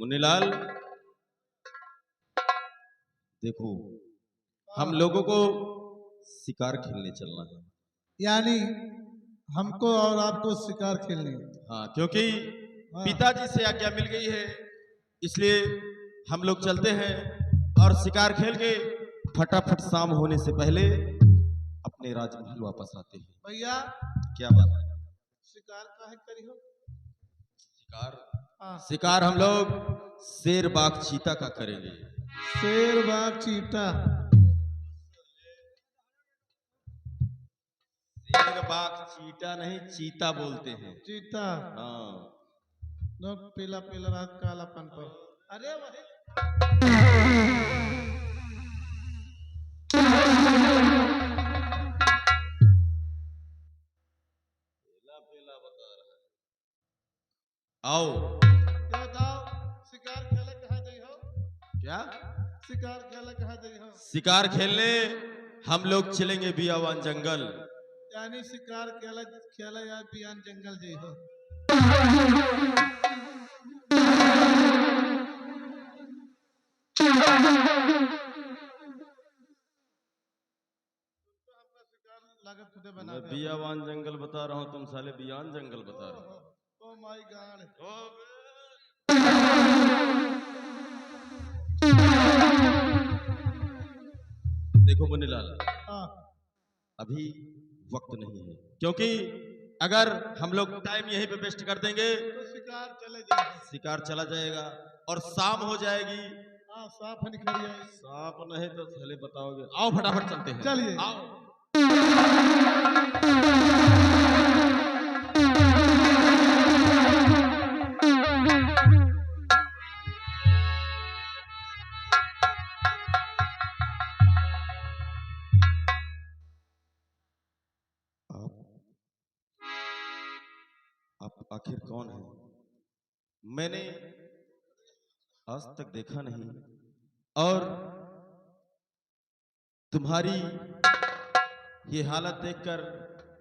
मुन्नीलाल, देखो हम लोगों को शिकार खेलने चलना है। यानी हमको और आपको शिकार खेलने। हाँ, क्योंकि हाँ। पिताजी से आज्ञा मिल गई है, इसलिए हम लोग चलते हैं और शिकार खेल के फटाफट शाम होने से पहले अपने राजमहल वापस आते हैं। भैया क्या बात है? शिकार काहे करी हो? शिकार हाँ। शिकार हम लोग शेर बाघ चीता का करेंगे। शेर बाघ चीता। शेर बाघ चीता नहीं, चीता बोलते हैं। चीता। हाँ। दो पीला पीला रात कालापन पर। अरे वही आओ। ये बताओ शिकार खेले कहाँ गई हो? क्या? शिकार खेले कहाँ गई हो? शिकार खेलने हम लोग चलेंगे बियावान जंगल। यानी शिकार खेले खेले या बियान जंगल गई हो? लागत खुदे बना मैं दे। बियावान जंगल बता रहा हूँ, तुम साले बियान जंगल बता रहे हो। Oh my God. देखो मुन्नीलाल, हाँ। अभी वक्त नहीं है, क्योंकि अगर हम लोग टाइम यहीं पे वेस्ट कर देंगे तो शिकार चले जाएंगे। शिकार चला जाएगा और शाम हो जाएगी। हाँ साफ निकल जाएगी। सांप नहीं तो साले बताओगे। आओ फटाफट चलते हैं। चलिए। आओ। आप आखिर कौन है? मैंने आज तक देखा नहीं, और तुम्हारी ये हालत देखकर,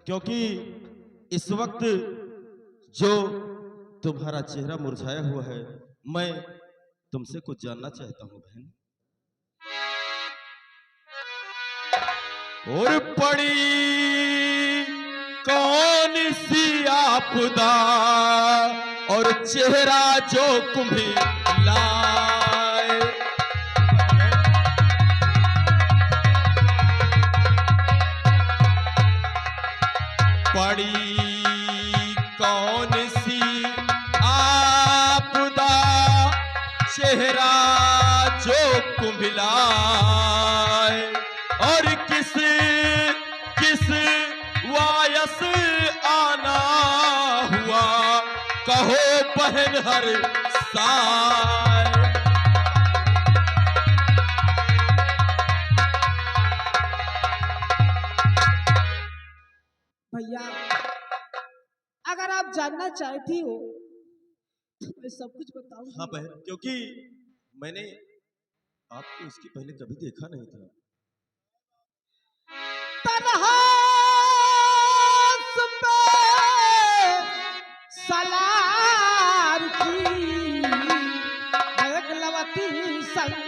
क्योंकि इस वक्त जो तुम्हारा चेहरा मुरझाया हुआ है, मैं तुमसे कुछ जानना चाहता हूं बहन। और पड़ी कौन सी आपदा और चेहरा जो कुम्हिलाए, पड़ी कौन सी आपदा चेहरा जो कुम्हिलाए, और किस किस वायस आना हुआ कहो बहन हर साल। भैया अगर आप जानना चाहती हो तो मैं सब कुछ बताऊंगी। हाँ बहन, क्योंकि मैंने आपको इसके पहले कभी देखा नहीं था। तन्हास पे सलार की भगलवती संसार,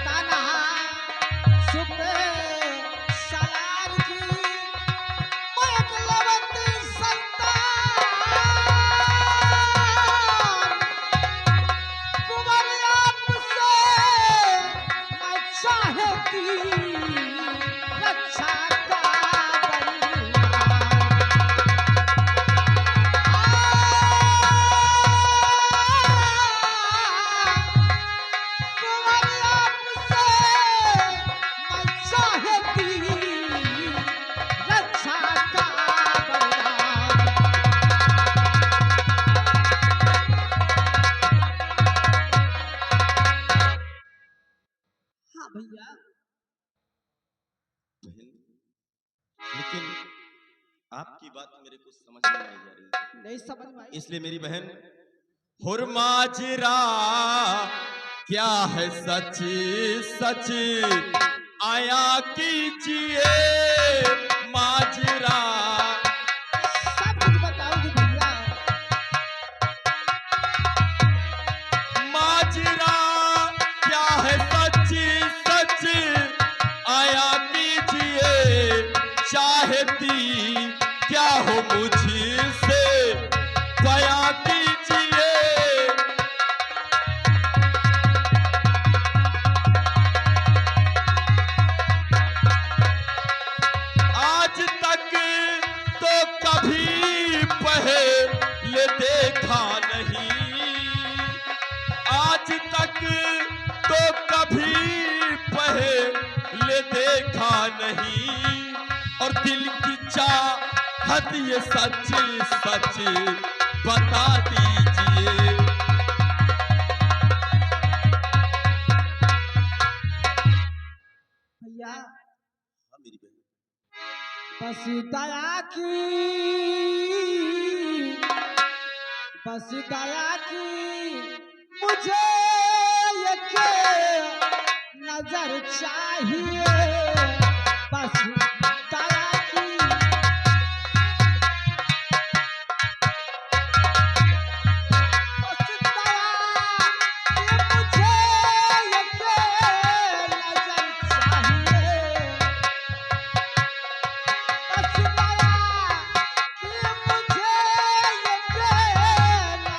तन्हास पे सलार की भगलवती संसार, कुंवर आपसे मैं चाहती रक्षा का कुंवर आपसे मैं चाहती रक्षा का हाँ भैया। बहन, लेकिन आपकी बात मेरे को समझ में नहीं आ रही, नहीं समझ में आई। इसलिए मेरी बहन, हुरमाजरा क्या है सच सच आया कीजिए माजरा सब कुछ बताऊंगी भैया। माजरा क्या है सच सच आया कीजिए, चाहती क्या हो मुझसे बयां कीजिए। आज तक तो कभी पहले देखा नहीं, आज तक तो कभी पहले देखा नहीं, और दिल की चाहत ये सच सच बता दीजिए। भैया हाँ मेरी बहन, बस दया की, बस दया की मुझे एक नजर चाहिए। बस दया की, बस दया की मुझे एक नजर चाहिए। बस दया की मुझे एक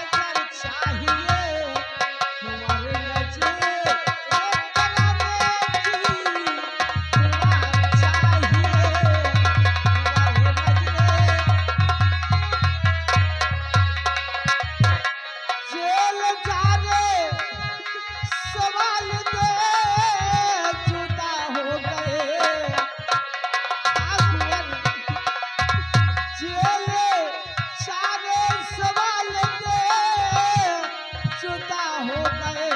नजर चाहिए। तुम्हारे नजर एक कराने की दुआ चाहिए। तुम्हारे नजर जेल जाने सवाल दे जुदा हो गए। आखिर जेल जाने सवाल दे जुदा हो गए।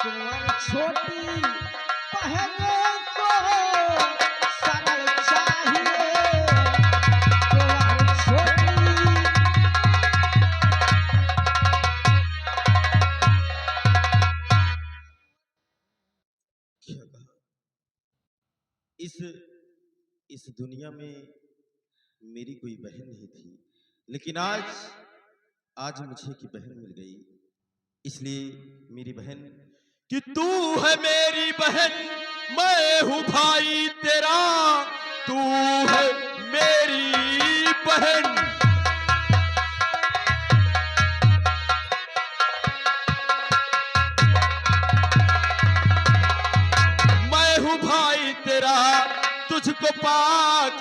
कुंवर छोटी पहने को सरल चाहिए। कुंवर छोटी क्या कहा? इस दुनिया में मेरी कोई बहन नहीं थी, लेकिन आज आज मुझे की बहन मिल गई। इसलिए मेरी बहन कि तू है मेरी बहन, मैं हूं भाई तेरा, तू है मेरी बहन। मैं हूं भाई तेरा, तुझको पा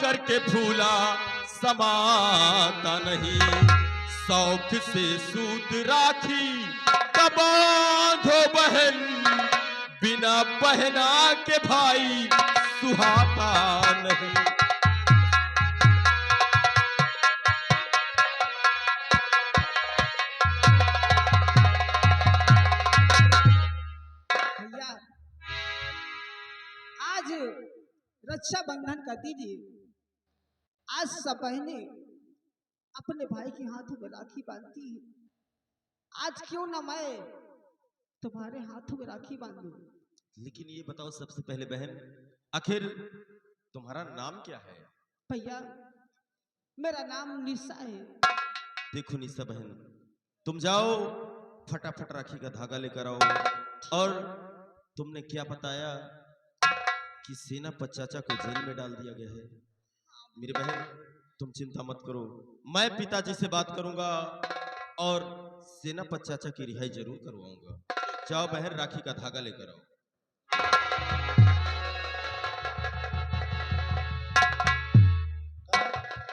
करके भूला समाता नहीं। शौक से सूद राखी का बांधो बहन, बिना बहना के भाई सुहाता नहीं। भैया आज रक्षाबंधन कर दीजिए। आज सब बहनें अपने भाई के हाथों में राखी बांधती है। आज क्यों ना मैं तुम्हारे हाथों में राखी बांधूं। लेकिन ये बताओ सबसे पहले बहन, आखिर तुम्हारा नाम क्या है? भैया मेरा नाम निशा है। देखो निशा बहन, तुम जाओ फटाफट राखी का धागा लेकर आओ। और तुमने क्या बताया कि सेनापति चाचा को जेल में डाल दिया गया है? मेरी बहन तुम चिंता मत करो, मैं पिताजी से बात करूंगा और सेनापति चाचा की रिहाई जरूर करवाऊंगा। जाओ बहन राखी का धागा लेकर आओ।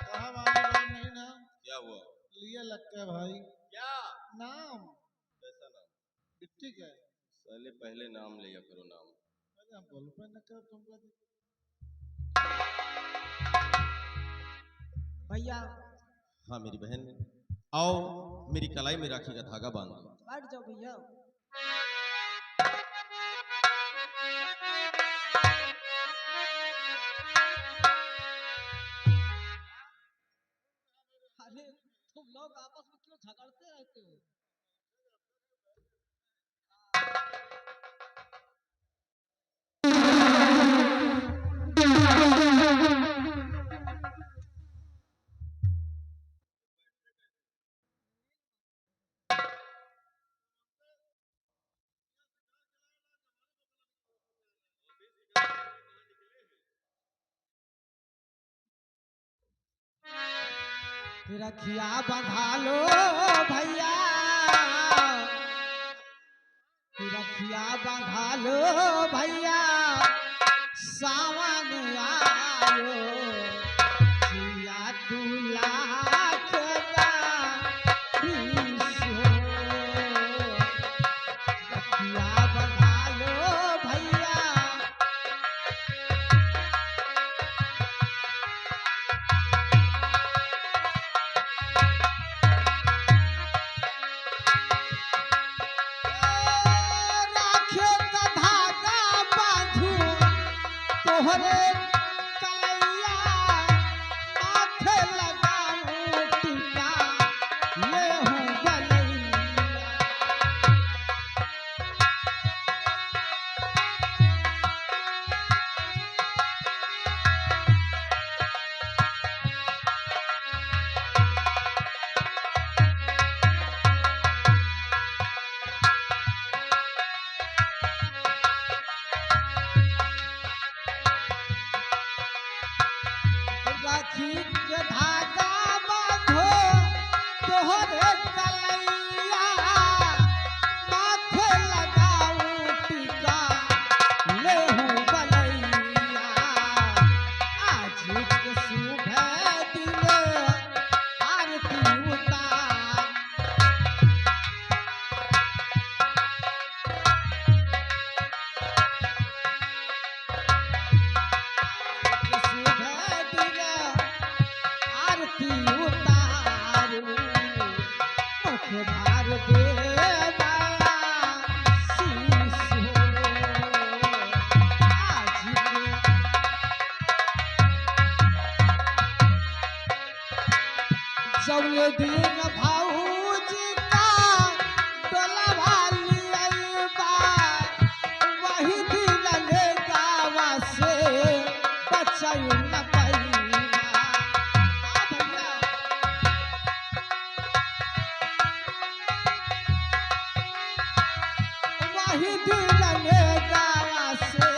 कहा वाली बात नहीं ना, क्या हुआ? लिए लगता है भाई। क्या नाम कैसा नाम? बिट्टी क्या है? पहले पहले नाम लिया करो नाम। अरे हम बोल पे न कर तुमको। भैया हाँ मेरी बहन, आओ मेरी कलाई में राखी का धागा बांध दो। बैठ जाओ भैया। अरे तुम लोग आपस में क्यों झगड़ते रहते हो? रखिया बंधा लो भैया, रखिया बंधा लो भैया, सावन आयो जिया दूल्हा खेगा रखिया बंधा लो भैया। राखे का धागा बांधू तोहरे कलैया, माथे लगाऊं टीका लेहूं गलैया। राखी के धागा बांधो तोहरे कलैया, माथे लगाऊं टीका लेहूं गलैया। आज के सुबह दिले आरती उतार, सुबह दिले आरती उतारू, मुख भार दे माया शीश हो। आज के जौने दिन भाऊजी का डोलवा लियाइबा, वही दिन ले गावा से बचाई न पाइबा। आ भैया वही दिन ले गावा से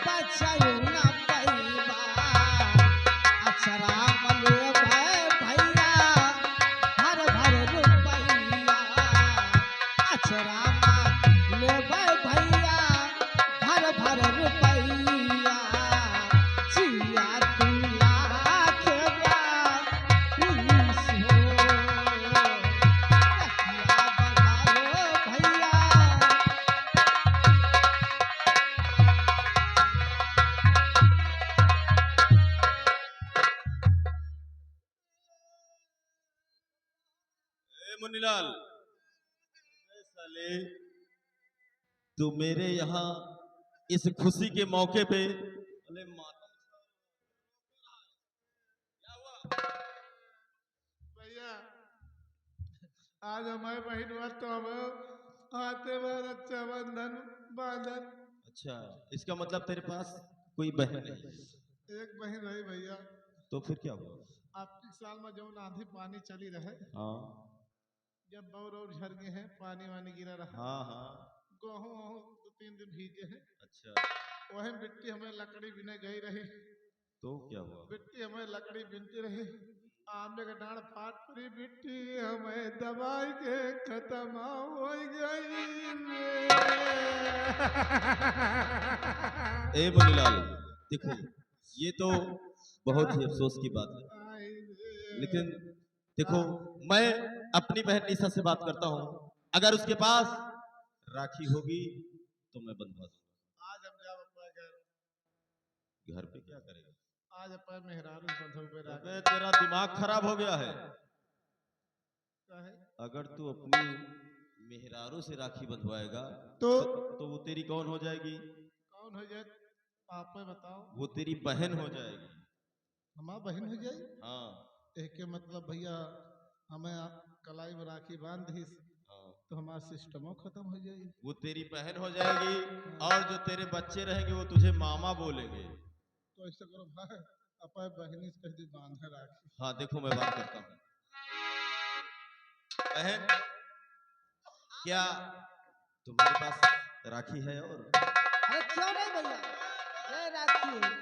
बचाई न पाइबा। अक्षरा मले भैया भर भर रुपैया, अक्षरा मले भैया भर भर रुपैया। जिया दूल्हा खेगा पुलिस हो, रखिया बंधा लो भैया। ए मुन्नीलाल, अबे साले तू मेरे यहाँ इस खुशी के मौके पे अरे माता क्या हुआ? भैया आज हमारे बहन हुआ तो अब आते बार रक्षाबंधन बांधन। अच्छा, इसका मतलब तेरे पास कोई बहन नहीं। एक बहन रही भैया, तो फिर क्या हुआ? आपकी साल में जो आंधी पानी चली रहे, हाँ जब बौर और झर गए हैं, पानी वानी गिरा रहा, हाँ हाँ। गेहूं वहूं 2-3 दिन भीगे हैं, अच्छा, वही मिट्टी हमें लकड़ी बिने गई रही, तो क्या हुआ? मिट्टी हमें लकड़ी बिनती रही, आमने का डांड फाट पड़ी, मिट्टी हमें दबाई के खत्म हो गई ए मुन्नीलाल, देखो ये तो बहुत ही अफसोस की बात है, लेकिन देखो मैं अपनी बहन निशा से बात करता हूँ, अगर उसके पास राखी होगी तो मैं बंधवा दूंगा। आज हम जाओ अपना घर, घर पे क्या करेगा? आज अपन मेहरारू बंधो पे राख अबे तेरा दिमाग खराब हो गया है। है अगर तू अपनी मेहरारू से राखी बंधवाएगा तो तो वो तेरी कौन हो जाएगी? कौन हो जाए आप पे बताओ। वो तेरी बहन हो जाएगी। हमारा बहन हो जाए, हाँ एक के मतलब भैया हमें कलाई में राखी बांध दी हाँ, तो हमारा सिस्टमो खत्म हो जाए। वो तेरी बहन हो जाएगी और जो तेरे बच्चे रहेंगे वो तुझे मामा बोलेंगे। तो ऐसा करो भाई, अपन बहनी से कह दी बांधे राखी। हाँ देखो मैं बात करता हूँ। बहन क्या तुम्हारे पास राखी है? और अरे क्यों नहीं भैया, ये राखी है।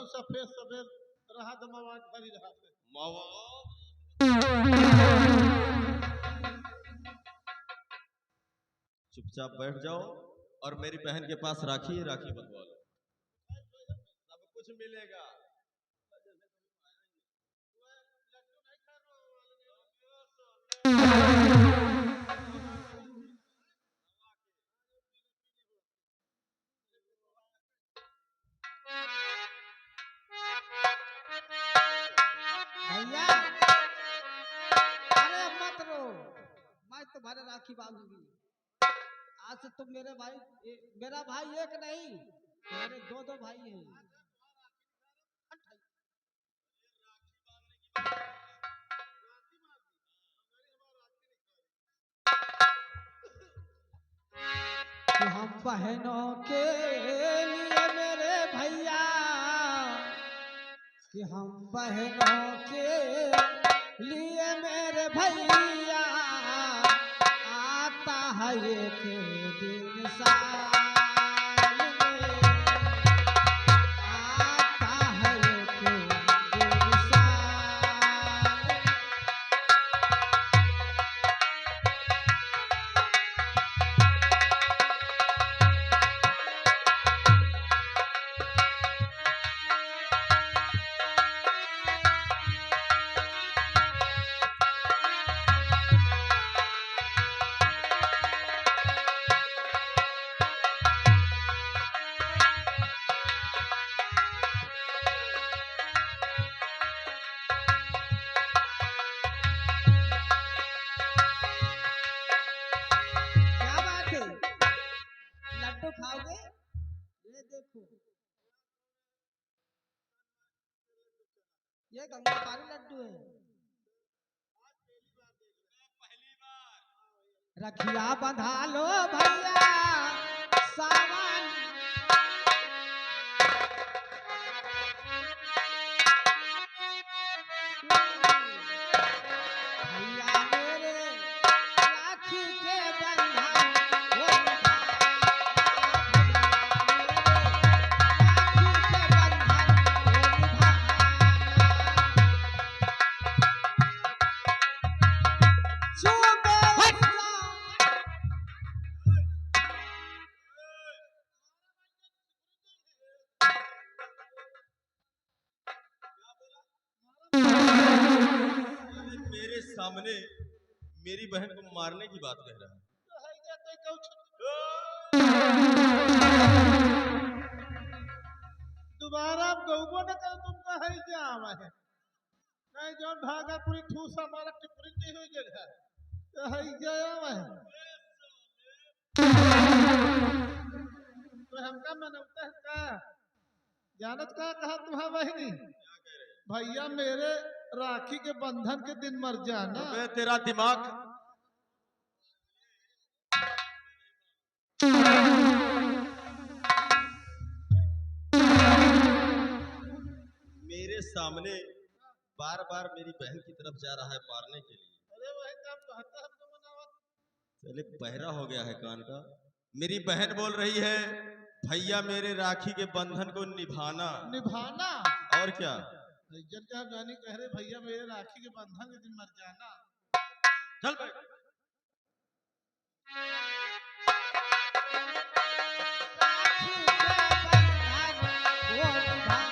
सफेद सफेद रहा दमावाट भरी रहा से मावा चुपचाप बैठ जाओ और मेरी बहन के पास राखी है, राखी बंधवा लो, सब कुछ मिलेगा। भैया अरे अब मत रो, मैं तुम्हारे राखी बांधूंगी। आज से तुम मेरे भाई मेरा भाई एक नहीं, मेरे दो दो भाई हैं। कि हम बहनों के लिए मेरे भैया, कि हम बहनों के लिए मेरे भैया, आता है एक दिन साल में, आता है एक दिन साल में। क्या बात है, लड्डू खाओगे? ये देखो, ये गंगा पानी लड्डू है। रखिया बंधा लो भैया सावन, भैया मेरे राखी के बंधन वो निभाना, भैया मेरे राखी के बंधन वो निभाना। चुपे मेरे सामने मेरी बहन को मारने की बात कह रहा है। दोबारा गौबो न कर तुमका है जावा है नहीं जौन भागलपुरी ठूस हमारा टिप्पणी नहीं हो गेल है तो है जावा है तो हमका मनौता है का जानत का कहा तुम्हारा बहनी भैया मेरे राखी के बंधन के दिन मर जाना। अबे तेरा दिमाग मेरे सामने बार बार मेरी बहन की तरफ जा रहा है मारने के लिए। अरे वही काम कहता हम तो मनावत चले बहरा हो गया है कान का। मेरी बहन बोल रही है भैया मेरे राखी के बंधन को निभाना, निभाना और क्या। इज्जत का जानी कह रहे भैया मेरे राखी के बंधन के दिन मर जाना। चल बैठ। राखी के बंधन वो निभाना।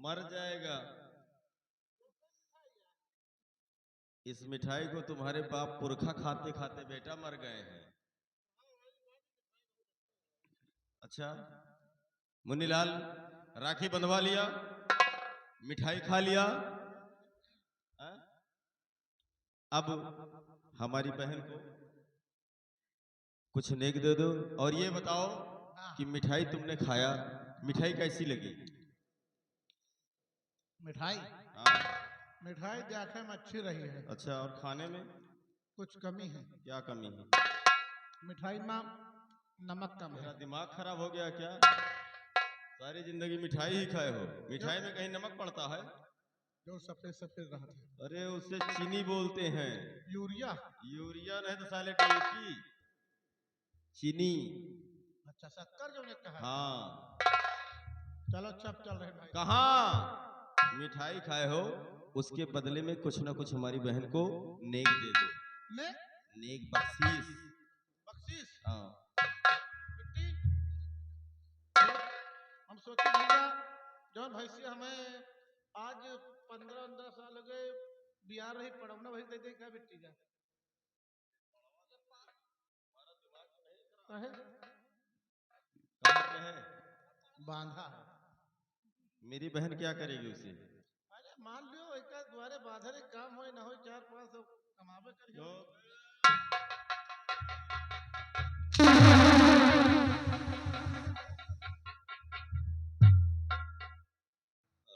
मर जाएगा। इस मिठाई को तुम्हारे बाप पुरखा खाते खाते बेटा मर गए हैं। अच्छा मुन्नीलाल राखी बंधवा लिया, मिठाई खा लिया, हाँ? अब हमारी बहन को कुछ नेक दे दो और ये बताओ कि मिठाई तुमने खाया, मिठाई कैसी लगी? मिठाई हाँ। मिठाई देखे में अच्छी रही है, अच्छा, और खाने में कुछ कमी है। क्या कमी है? मिठाई में नमक कम मेरा है। दिमाग खराब हो गया क्या? सारी जिंदगी मिठाई ही खाए हो, मिठाई में कहीं नमक पड़ता है? जो सफेद सफेद रहते हैं। अरे उसे चीनी बोलते हैं। यूरिया। यूरिया नहीं तो साले डीएपी, चीनी। अच्छा, शक्कर जो ने कहा। हाँ। चलो चप चल रहे भाई। कहाँ मिठाई खाए हो, उसके बदले में कुछ ना कुछ हमारी बहन को नेक दे दो। ने नेक बख्शीश। बख्शीश। हाँ। मिट्टी। हम सोचे भैया जौन भैंसी हमें आज 15-15 साल हो गए बिहार रही पड़ौना भैंस दे दे क्या मिट्टी जा कहे कहाँ पे है? बांधा है। मेरी बहन क्या करेगी उसे? अरे मान लियो एक द्वारे बाधर एक काम हो ना हो 4-5 कमावे करियो।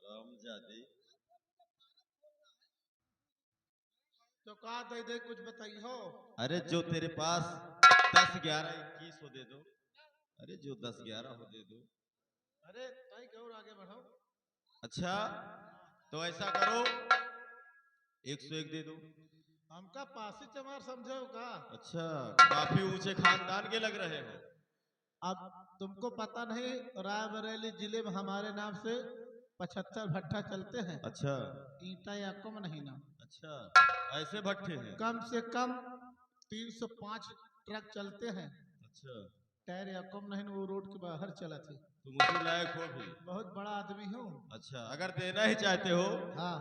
रामजादी। तो कहा दे दे कुछ बताइयो। अरे जो तेरे पास 10, 11, 21 हो दे दो। अरे जो 10, 11 हो दे दो। अरे ताई क्यों आगे बढ़ो। अच्छा, तो ऐसा करो 101 दे दो। हमका पासी चमार समझो का। अच्छा, काफी ऊंचे खानदान के लग रहे हो। अब तुमको पता नहीं रायबरेली जिले में हमारे नाम से 75 भट्ठा चलते हैं। अच्छा। ईटा या कम नहीं ना। अच्छा, ऐसे भट्टे हैं? कम से कम 305 ट्रक चलते हैं। अच्छा। टायर या कम नहीं वो रोड के बाहर चला थे। तुम उसी लायक हो भी। बहुत बड़ा आदमी हूँ। अच्छा, अगर देना ही चाहते हो हाँ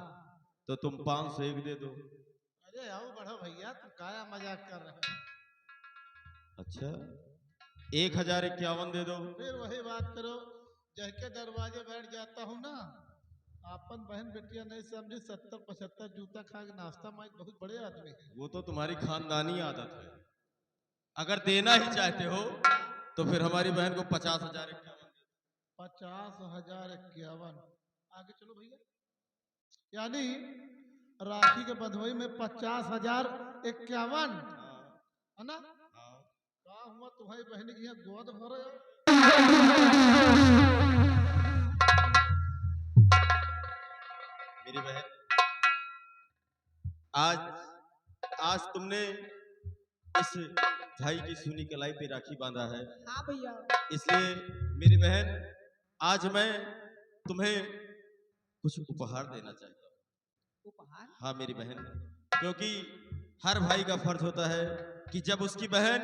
तो तुम 501 दे दो। अरे आओ बढ़ो भैया तुम काया मजाक कर रहे हो। अच्छा, 1051 दे दो। फिर वही बात करो जह के दरवाजे बैठ जाता हूँ ना अपन बहन बेटिया नहीं समझी 70-75 जूता खा के नाश्ता माई बहुत बड़े आदमी है। वो तो तुम्हारी खानदानी आदत है। अगर देना ही चाहते हो तो फिर हमारी बहन को 50,051 50,051 आगे चलो भैया। यानी राखी के बंधुई में 50,051 है ना। का हुआ तुम्हारी बहन की यहाँ गोद भर मेरी बहन, आज आज तुमने इस भाई की सूनी कलाई पे राखी बांधा है। हाँ भैया। इसलिए मेरी बहन, आज मैं तुम्हें कुछ उपहार देना चाहता हूँ। उपहार? हाँ मेरी बहन, क्योंकि हर भाई का फर्ज होता है कि जब उसकी बहन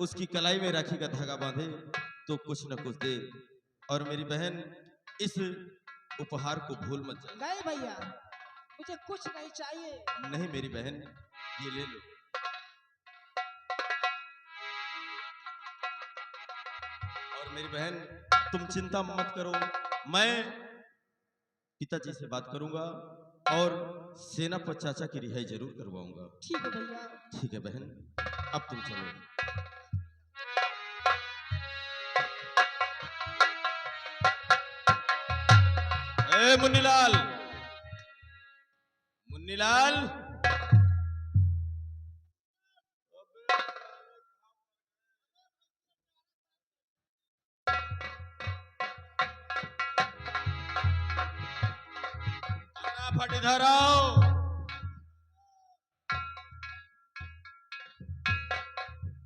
उसकी कलाई में राखी का धागा बांधे तो कुछ न कुछ दे। और मेरी बहन, इस उपहार को भूल मत जाना। नहीं भैया, मुझे कुछ नहीं चाहिए। नहीं मेरी बहन, ये ले लो। और मेरी बहन, तुम चिंता मत करो, मैं पिताजी से बात करूंगा और सेनापति चाचा की रिहाई जरूर करवाऊंगा। ठीक है भैया। ठीक है बहन, अब तुम चलो। ए मुन्नीलाल, मुन्नीलाल, फटाफट इधर आओ।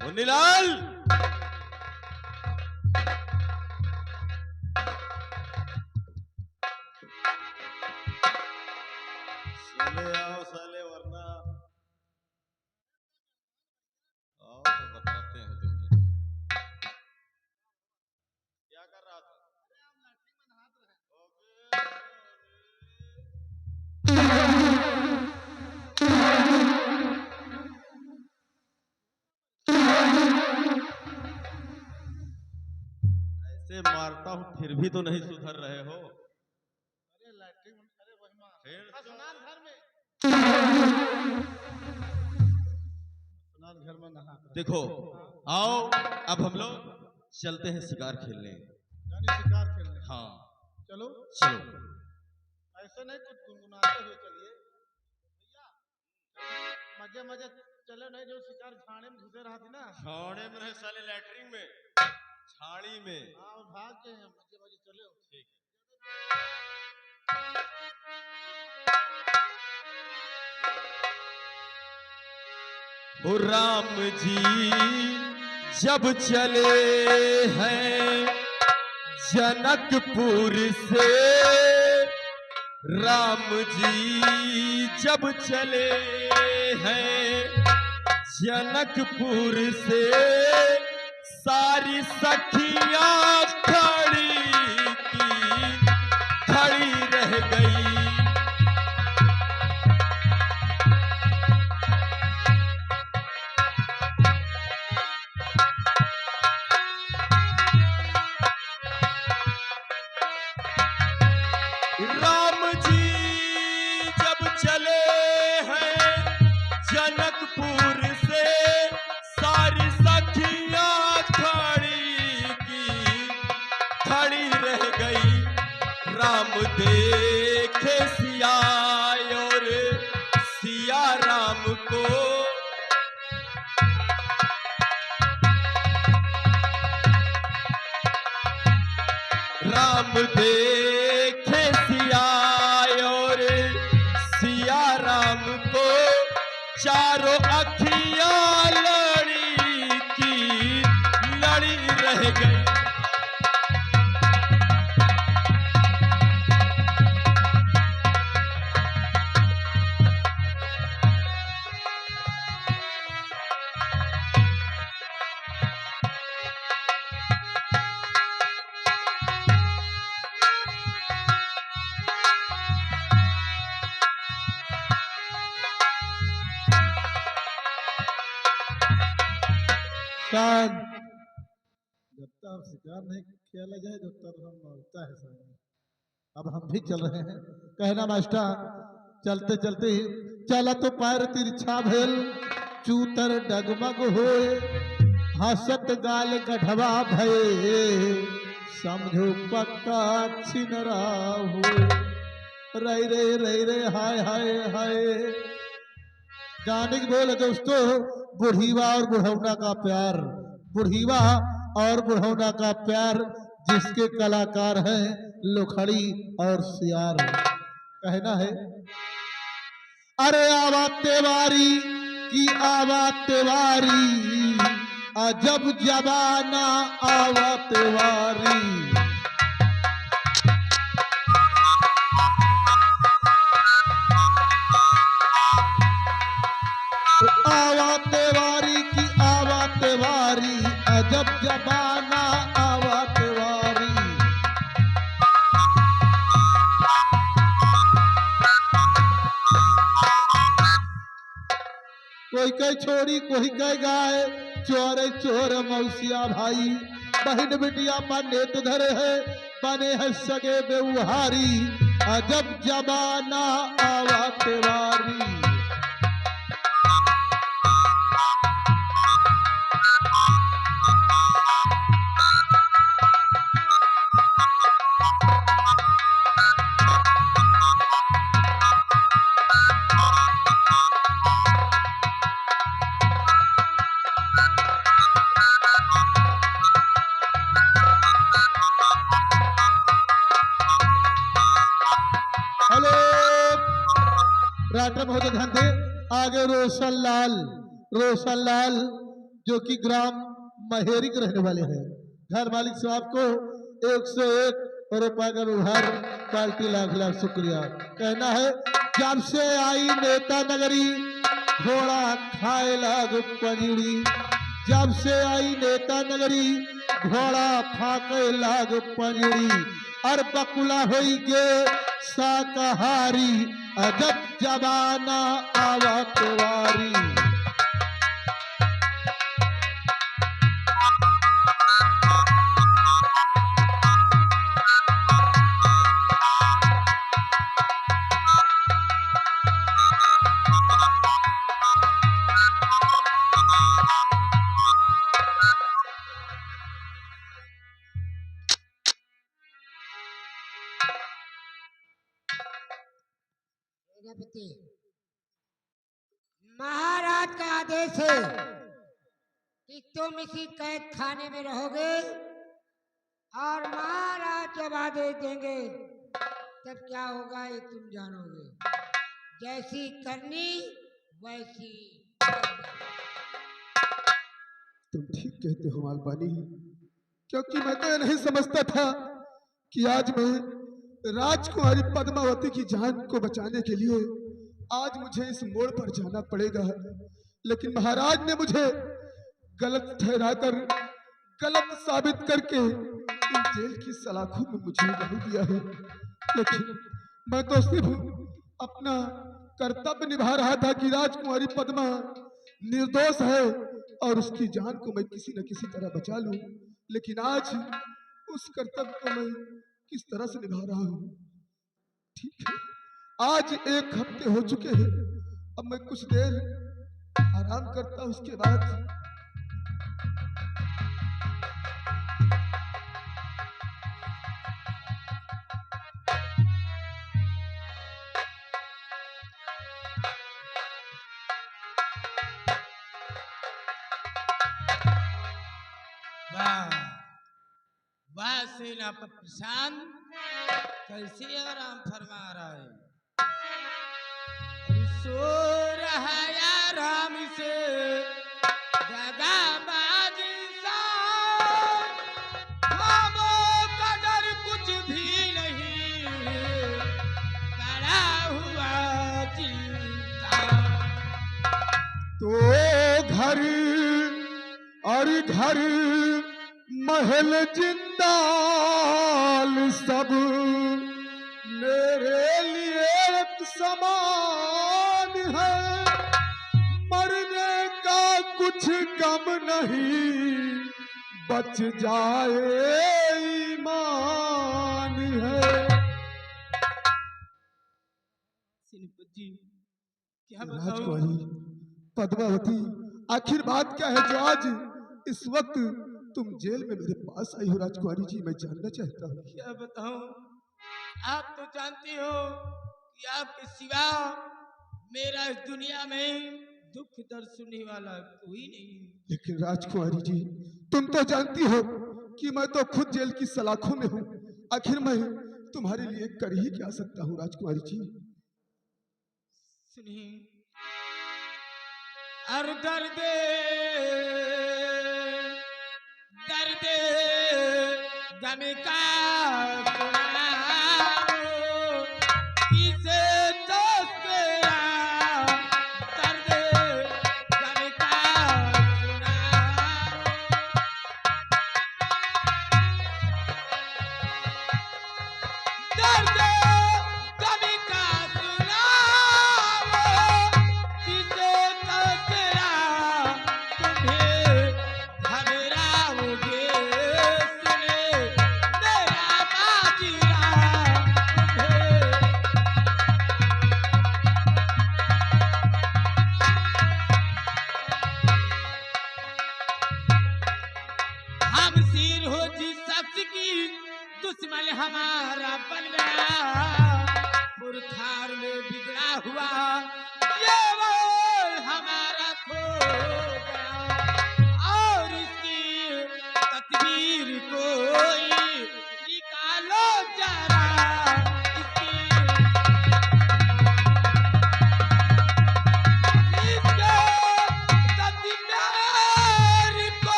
मुन्नीलाल, साले आओ साले, वरना आओ तो बताते हैं तुम्हें क्या कर रहा था। ऐसे मारता हूँ फिर भी तो नहीं सुधर रहे हो। अरे लैट्रिन अरे वही मां फिर स्नान घर में स्नान घर में नहा। देखो, आओ अब हम लोग चलते हैं शिकार खेलने। यानी शिकार खेलने। हाँ चलो चलो। ऐसे नहीं कुछ गुनगुनाते हुए चलिए भैया, मजे मजे चले नहीं, जो शिकार छाने में घुसे रहा थी ना। छाड़े में रहे साले, लैटरिन में, छाड़ी में। हाँ वो भाग के हैं, मजे मजे चले। ठीक है। ओ राम जी जब चले हैं जनकपुर से, राम जी जब चले हैं जनकपुर से, सारी सखियां खड़ी की खड़ी रह गई। राम जी जब चले हैं जनकपुर से, सारी सखियां खड़ी की खड़ी रह गई। राम देखे सिया और सिया राम को, राम देखे सिया और सिया राम को, चारों अखियां लड़ी की लड़ी रह गई। शान जब तक शिकार नहीं खेला जाए जब तक हम मरता है सामने। अब हम भी चल रहे हैं, कहना मास्टर चलते चलते ही चला तो पैर तिरछा भेल, चूतर डगमग होए, हंसत गाल गढ़वा भये, समझो पक्का छिनरा हो। रई रे हाय हाय हाय। गाने की बोल है दोस्तों, बुढ़ीवा और बुढ़ौना का प्यार, बुढ़ीवा और बुढ़ौना का प्यार, जिसके कलाकार हैं लोखड़ी और सियार। कहना है अरे आवा तेवारी की आवा तेवारी, अजब जबाना आवा तेवारी। आवा तेवारी की आवा तेवारी, अजब जबाना आवा तेवारी। कोई कह छोरी कोई कह गाय, चोर चोर मौसिया भाई, बहन बिटिया पर नेत धरे है, बने है सगे बेउहारी, अजब जबाना आवा तेवारी। हेलो राष्ट्र महोदय ध्यान दे, आगे रोशन लाल जो कि ग्राम महेरी के रहने वाले हैं। घर मालिक साहब को 101 रुपए का उपहार, पार्टी लाख लाख शुक्रिया। कहना है जब से आई नेता नगरी, घोड़ा खाए लाग पनीरी, जब से आई नेता नगरी, घोड़ा फाके लाग पनीरी, और बकुला होई गे शाकाहारी, अजब जबाना आवा तेवारी। सेनापति, महाराज का आदेश है कि तुम इसी कैद खाने में रहोगे और महाराज जब आदेश देंगे तब क्या होगा ये तुम जानोगे। जैसी करनी वैसी। तुम ठीक कहते हो मालवानी, क्योंकि मैं तो ये नहीं समझता था कि आज मैं राजकुमारी पद्मावती की जान को बचाने के लिए आज मुझे इस मोड़ पर जाना पड़ेगा। लेकिन महाराज ने मुझे गलत ठहराकर, गलत साबित करके इन जेल की सलाखों में मुझे नहीं दिया है। लेकिन मैं तो सिर्फ अपना कर्तव्य निभा रहा था कि राजकुमारी पद्मा निर्दोष है और उसकी जान को मैं किसी न किसी तरह बचा लूं। लेकिन आज उस कर्तव्य को मैं किस तरह से निभा रहा हूं। ठीक है, आज 1 हफ्ते हो चुके हैं, अब मैं कुछ देर आराम करता हूं, उसके बाद वाह वाह सेनापति प्रशांत, कैसे आराम फरमा रहा है। और सो रहा है आराम से दगाबाज इंसान, खामो कदर कुछ भी नहीं, पड़ा हुआ चिंता। तो घर और घर महल जिंदाल सब मेरे लिए एक समान है। मरने का कुछ गम नहीं, बच जाए ईमान है। सेनापति जी क्या बताऊं। राजकुमारी पद्मावती, आखिर बात क्या है जो आज इस वक्त तुम जेल में मेरे पास आई हो। राजकुमारी जी, मैं जानना चाहता हूँ। क्या बताऊं, आप तो जानते हो कि आपके सिवा मेरा इस दुनिया में दुख दर्द सुनने वाला कोई नहीं। लेकिन राजकुमारी जी, तुम तो जानती हो कि मैं तो खुद जेल की सलाखों में हूँ। आखिर मैं तुम्हारे लिए कर ही क्या सकता हूँ। राजकुमारी जी सुनिए, और दर्द गम का सुनाओ, किसे दोस्त तेरा दर्द गम का सुनाओ। दर्द गम का सुनाओ, किसे दोस्त तेरा तुम्हें घबराओगे। हम सिर हो जिस शख्स की दुश्मन हमारा बन गया, पुरखार में बिगड़ा हुआ ये वो हमारा खो गया। और इसकी तस्वीर कोई निकालो जरा,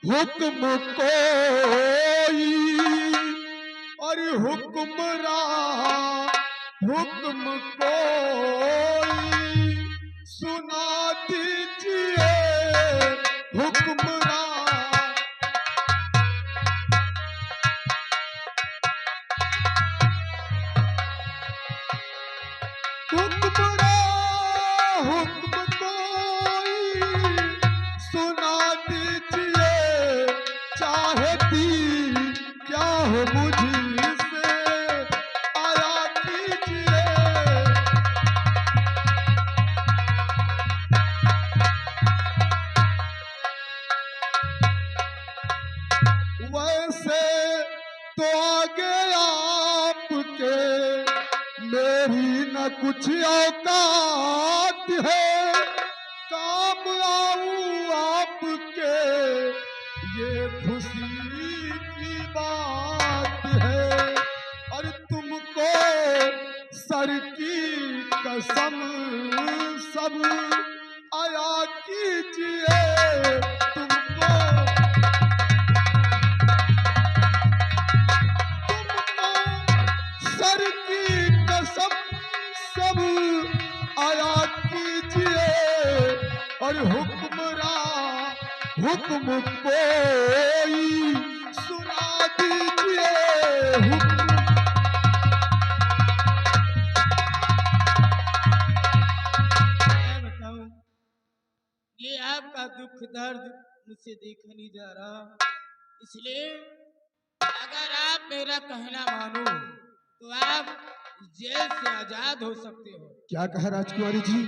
हुक्म कोई और हुक्मरा हुक्म कोई सुना दीजिए। हुक्मरा हुक्मरा हुक्म कोई सुना दीजिए। चाहती क्या हो मुझे न कुछ औकात है, काम आऊं आपके, ये खुशी की बात है। और तुमको सर की कसम सब आया कीजिए, तुमको सर की कसम सब आया कीजिए। और हुक्म कोई सुना दीजिए, हुक्म। मैं बताऊं, ये आपका दुख दर्द मुझसे देखा नहीं जा रहा, इसलिए अगर आप मेरा कहना मानो तो आप जेल से आजाद हो सकते हो। क्या कहा राजकुमारी जी?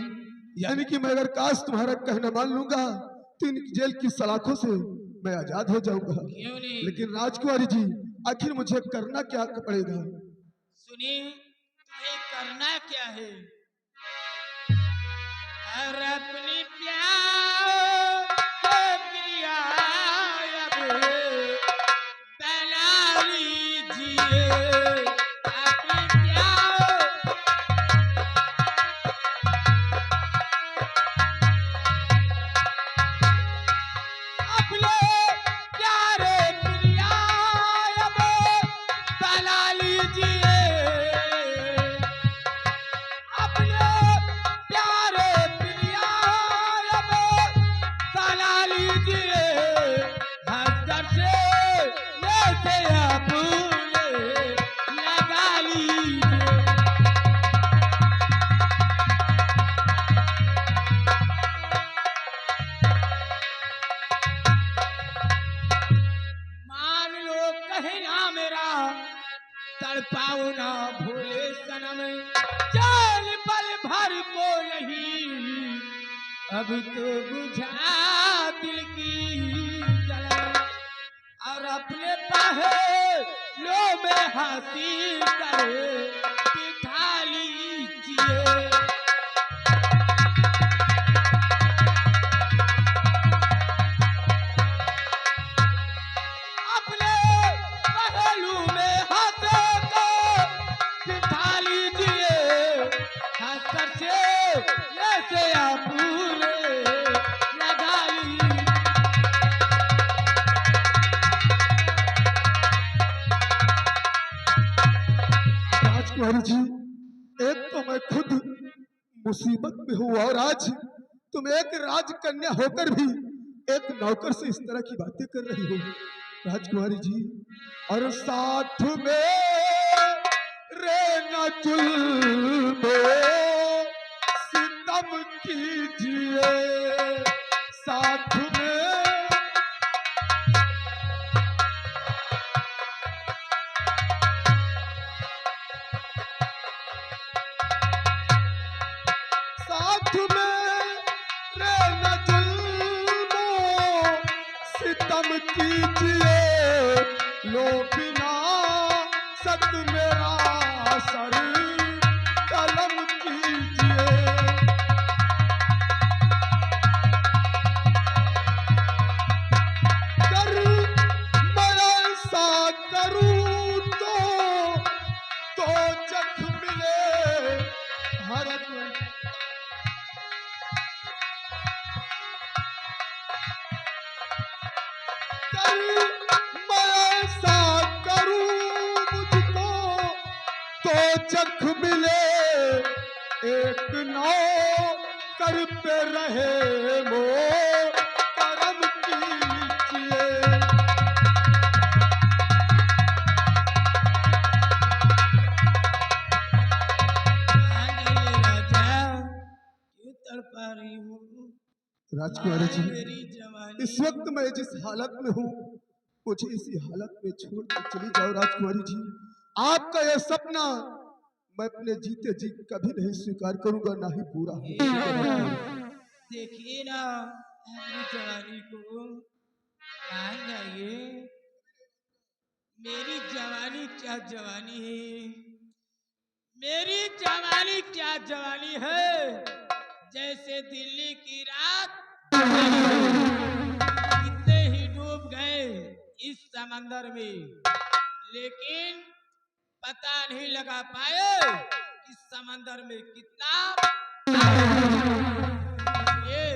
यानी कि मैं अगर काश तुम्हारा कहना मान लूंगा तो इन जेल की सलाखों से मैं आजाद हो जाऊंगा। क्यों नहीं? लेकिन राजकुमारी जी, आखिर मुझे करना क्या पड़ेगा? सुनिए, तुम्हें करना क्या है? और अपनी प्यार प्रिया बना लीजिए, अपनी प्यार। अपने प्यारे प्रिया बना लीजिए, अपने प्यारे प्रिया बना लीजिए। हंसकर से जैसे आप लगा लीजिए। मान लो कहना मेरा, तड़पाओ ना भोले सनम, चल पल भर को नहीं, अब तो बुझा दिल की जलन। और अपने पहलों में हंसी कर बिठा लीजिए। अपने पहलू में हंसे को बिठा लीजिए, हंसकर से जैसे आप लगा लीजिए। राजकुमारी जी, एक तो मैं खुद मुसीबत में हूँ और आज तुम एक राजकन्या होकर भी एक नौकर से इस तरह की बातें कर रही हो राजकुमारी जी। और साथ में रहना जुल्म सितम कीजिए, साथ में साथ में रहना जुल्म सितम कीजिए। लो बिना सत मेरा सर कलम कीजिए। कर मैं ऐसा करूं तो जख्म मिले हरत। मैं ऐसा करूं मुझको तो जख्म मिले, एक नौ कर पे रहे वो करम कीजिए। राजा, क्यों तड़पा रही हूँ? राजकुमारी जी, मेरी जवानी। इस वक्त मैं जिस हालत में हूँ मुझे इसी हालत में छोड़ कर चली जाओ राजकुमारी जी। आपका यह सपना मैं अपने जीते जी कभी नहीं स्वीकार करूंगा, ना ही पूरा होगा। देखिए ना मेरी जवानी को, मान जाइए। मेरी जवानी क्या जवानी है, मेरी जवानी क्या जवानी है, जैसे दिल्ली की रात। कितने ही डूब गए इस समंदर में, लेकिन पता नहीं लगा पाए इस समंदर में कितना ये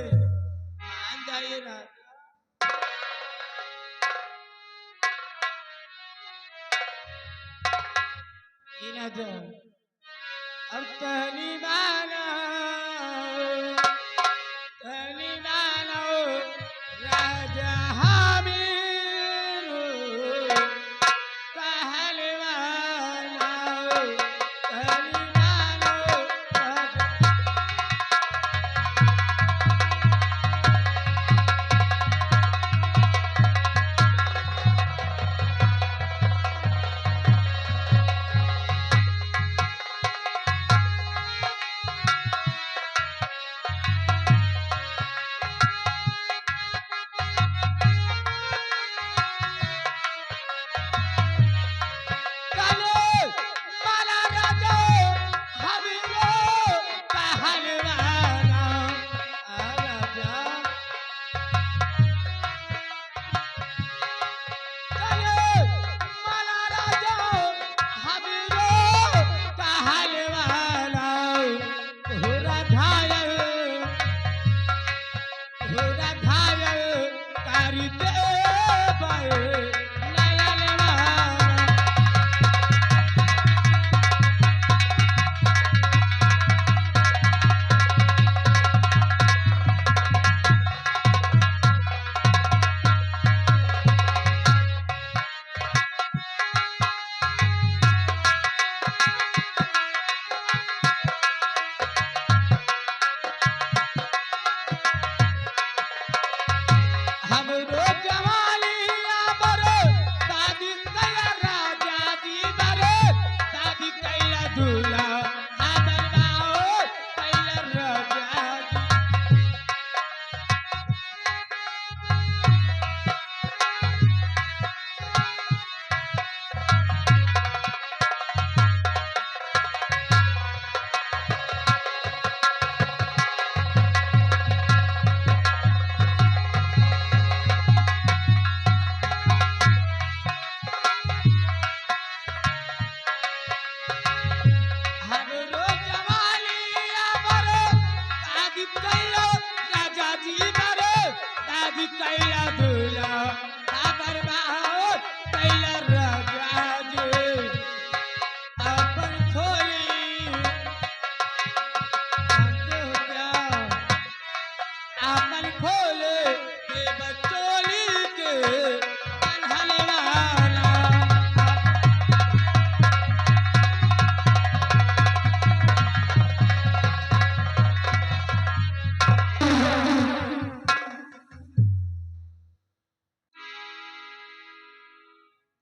मान जाइए ना। ये ना जो अब तहनी मानो राजा हामिर पहलवाना तहनी मानो राजा।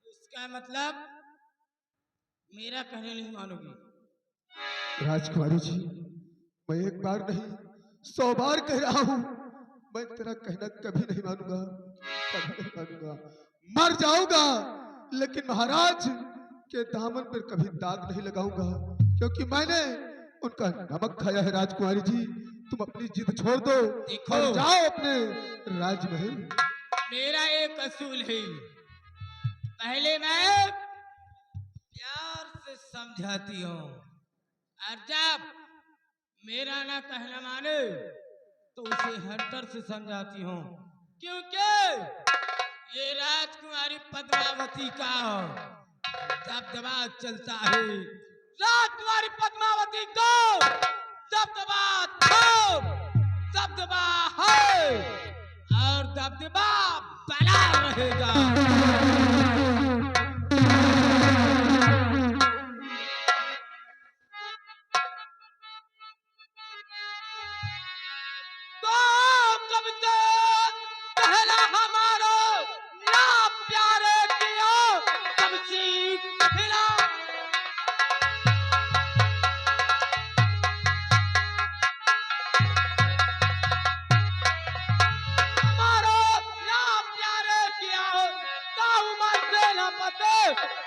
इसका मतलब मेरा कहने नहीं मानोगी। राजकुमारी जी, मैं एक बार नहीं 100 बार कह रहा हूँ, मैं तेरा कहना कभी नहीं मानूंगा, कभी नहीं मानूंगा। मर जाऊंगा लेकिन महाराज के दामन पर कभी दाग नहीं लगाऊंगा, क्योंकि मैंने उनका नमक खाया है। राजकुमारी जी, तुम अपनी जिद छोड़ दो और जाओ अपने राजमहल। मेरा एक असूल है, पहले मैं प्यार से समझाती हूँ, और जब मेरा ना कहना माने तो उसे हंटर से समझाती हूँ, क्योंकि ये राजकुमारी पद्मावती का दबदबा चलता है। राजकुमारी पद्मावती को दबदबा था, दबदबा है और दबदबा बना रहेगा।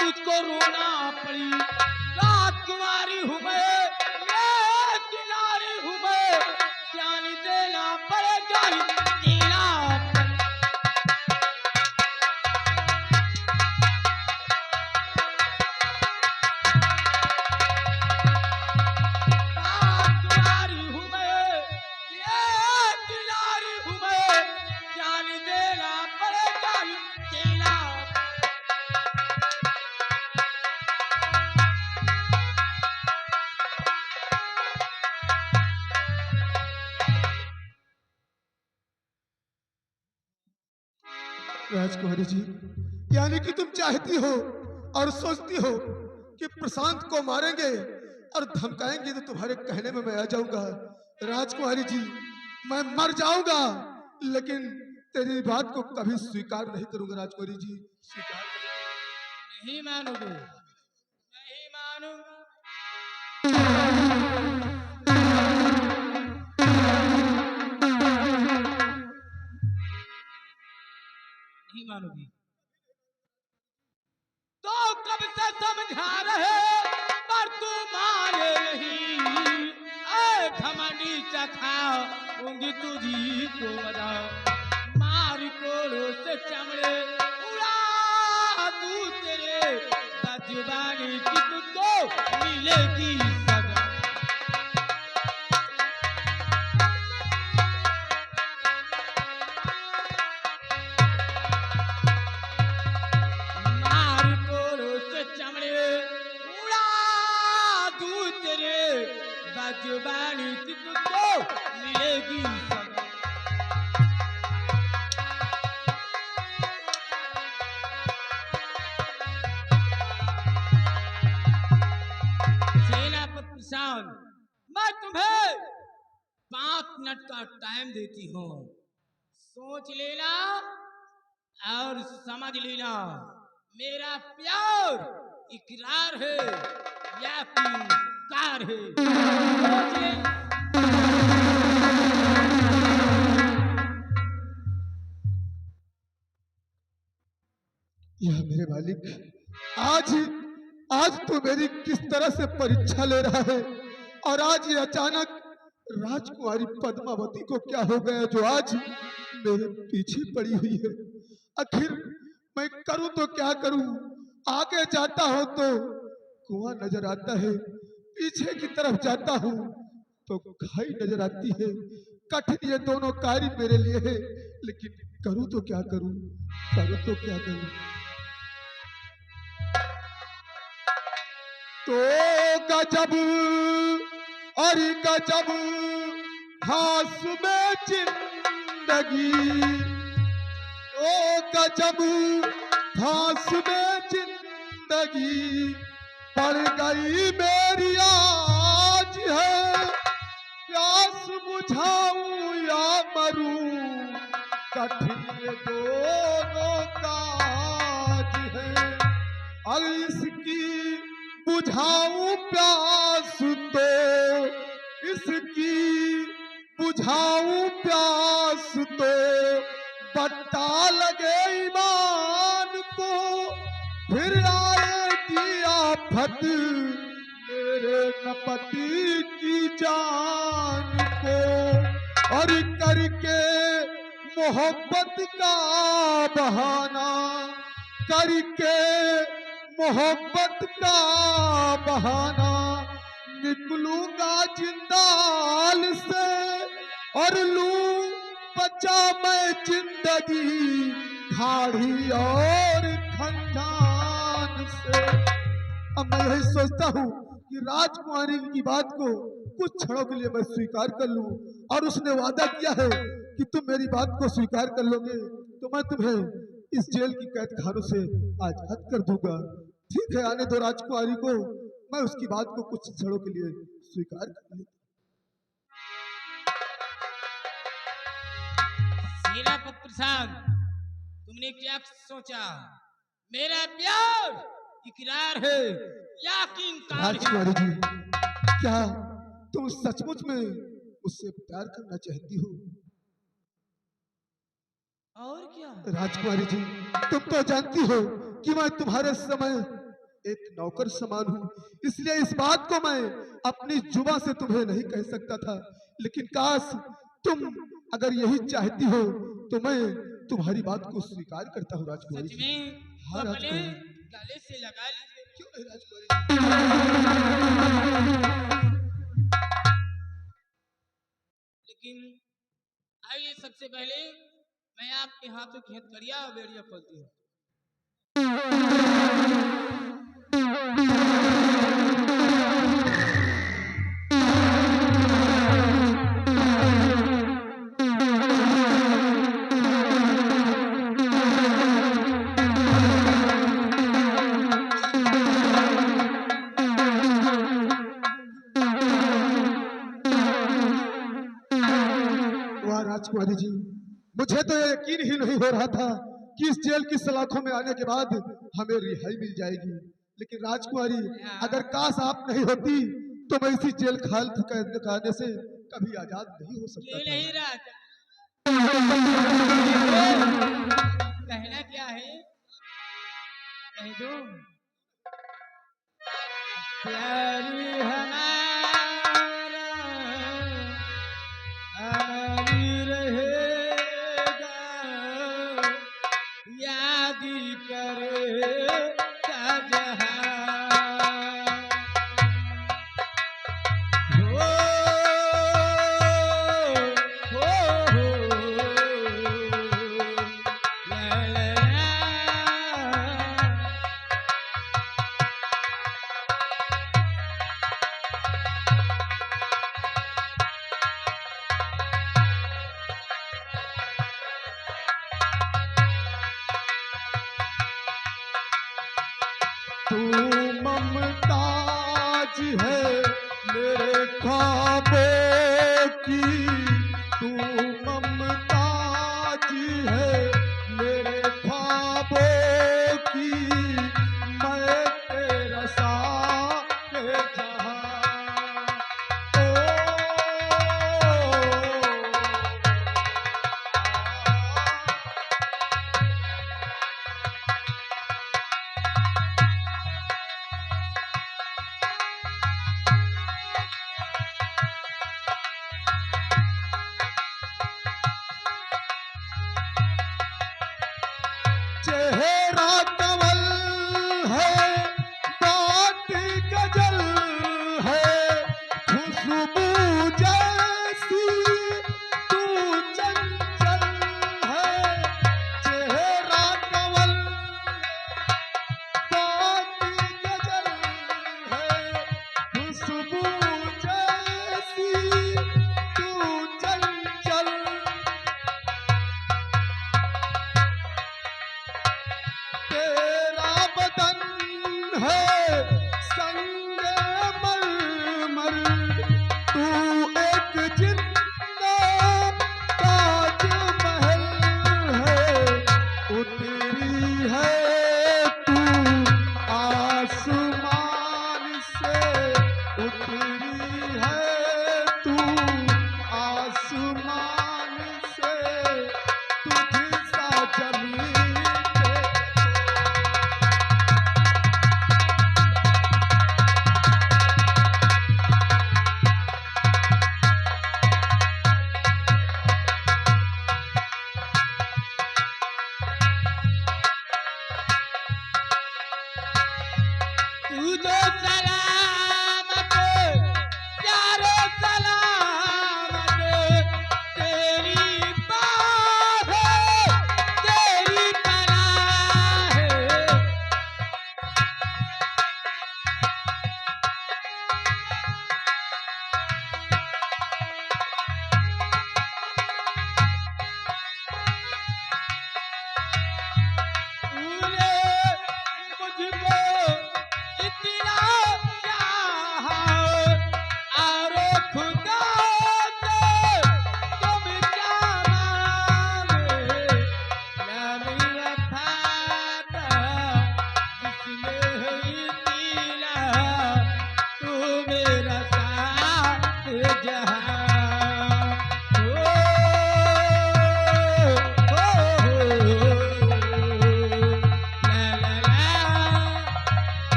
तुझको रोना पड़ी राजकुमारी किनारी हूँ मैं, ये किनारी हूँ मैं, जान देना पड़े जान देना पड़े। किनारी हूँ मैं, ये किनारी हूँ मैं, जान देना पड़े जान देना पड़े। राजकुमारी जी, यानी कि तुम चाहती हो और सोचती हो कि प्रशांत को मारेंगे और धमकाएंगे तो तुम्हारे कहने में मैं आ जाऊंगा। राजकुमारी जी, मैं मर जाऊंगा लेकिन तेरी बात को कभी स्वीकार नहीं करूंगा। राजकुमारी जी, स्वीकार नहीं मानोगे, नहीं मानूंगा। नहीं मानोगी तो कब से समझा रहे पर तू माने नहीं। ऐ घमंडी चखा होंगी तुझी को बजा, मार कोड़ों से चमड़े उड़ा तू तेरे, बदजुबानी की तुझको मिलेगी सजा। मार कोड़ों से चमड़े उड़ा दूं तेरे, बदजुबानी की तुझको मिलेगी सजा। सेनापति प्रशांत, मैं तुम्हें 5 मिनट का टाइम देती हूँ, सोच लेना और समझ लेना मेरा प्यार इकरार है या फिर कार है। सोच ले। यह मेरे मालिक, आज आज तो मेरी किस तरह से परीक्षा ले रहा है। और आज ये अचानक राजकुमारी पद्मावती को क्या हो गया जो आज मेरे पीछे पड़ी हुई है। आखिर मैं करूं तो क्या करूं? आगे जाता हूं तो कुआं नजर आता है, पीछे की तरफ जाता हूं तो खाई नजर आती है। कठिन ये दोनों कार्य मेरे लिए है, लेकिन करूं तो क्या करूं, करूं तो क्या करूं? तो गजब और गजब घास में जिंदगी, ओ गजब घास में जिंदगी पड़ गई मेरी आज है। प्यास बुझाऊं या मरूं, कठिन ये दोनों काज है। और इसकी बुझाऊं प्यास तो, इसकी बुझाऊं प्यास तो बट्टा लगे ईमान को, फिर आएगी आफत मेरे नपति की जान को। और करके मोहब्बत का बहाना, करके मोहब्बत का बहाना निकलूंगा जिंदाल से, और लूं बचा मैं जिंदगी खाड़ी और खंडान से। अब मैं यही सोचता हूँ कि राजकुमारी की बात को कुछ क्षणों के लिए मैं स्वीकार कर लूं, और उसने वादा किया है कि तुम मेरी बात को स्वीकार कर लोगे तो मैं तुम्हें इस जेल की कैद खानों से आजाद कर दूंगा। ठीक है, आने दो राजकुमारी को, मैं उसकी बात को कुछ क्षणों के लिए स्वीकार कर लेता। सेनापति प्रशांत, तुमने क्या सोचा? मेरा प्यार इकरार है या कि इनकार है? राजकुमारी जी, क्या तुम सचमुच में उससे प्यार करना चाहती हो? और क्या? राजकुमारी जी, तुम तो जानती हो कि मैं तुम्हारे समय एक नौकर समान हूँ, इसलिए इस बात को मैं अपनी जुबान से तुम्हें नहीं कह सकता था, लेकिन काश तुम अगर यही चाहती हो तो मैं तुम्हारी बात को स्वीकार करता हूँ राजकुमारी सच जी। में हाँ तो अपने राजकुमारी, गले से लगा लीजिए। क्यों नहीं राजकुमारी? लेकिन आइए सबसे पहले मैं आपके हाथों की हथकड़ियां और बेड़ियां खोलती हूँ। वाह राजकुमारी जी, मुझे तो यकीन ही नहीं हो रहा था कि इस जेल की सलाखों में आने के बाद हमें रिहाई मिल जाएगी, लेकिन राजकुमारी अगर काश आप नहीं होती तो मैं इसी जेल खाने से कभी आजाद नहीं हो सकता क्यों था। नहीं राजा? कहना क्या है? कह दो। प्यार हमारा अमर रहेगा, याद करेगा जहां। हो, हो, ला, ला, ला। तू ममताज है मेरे ख्वाबों की, तू ममताज है मेरे ख्वाबों की, मैं तेरा सारे जहां।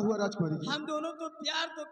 हुआ राजकुमारी जी? हम दोनों तो प्यार तो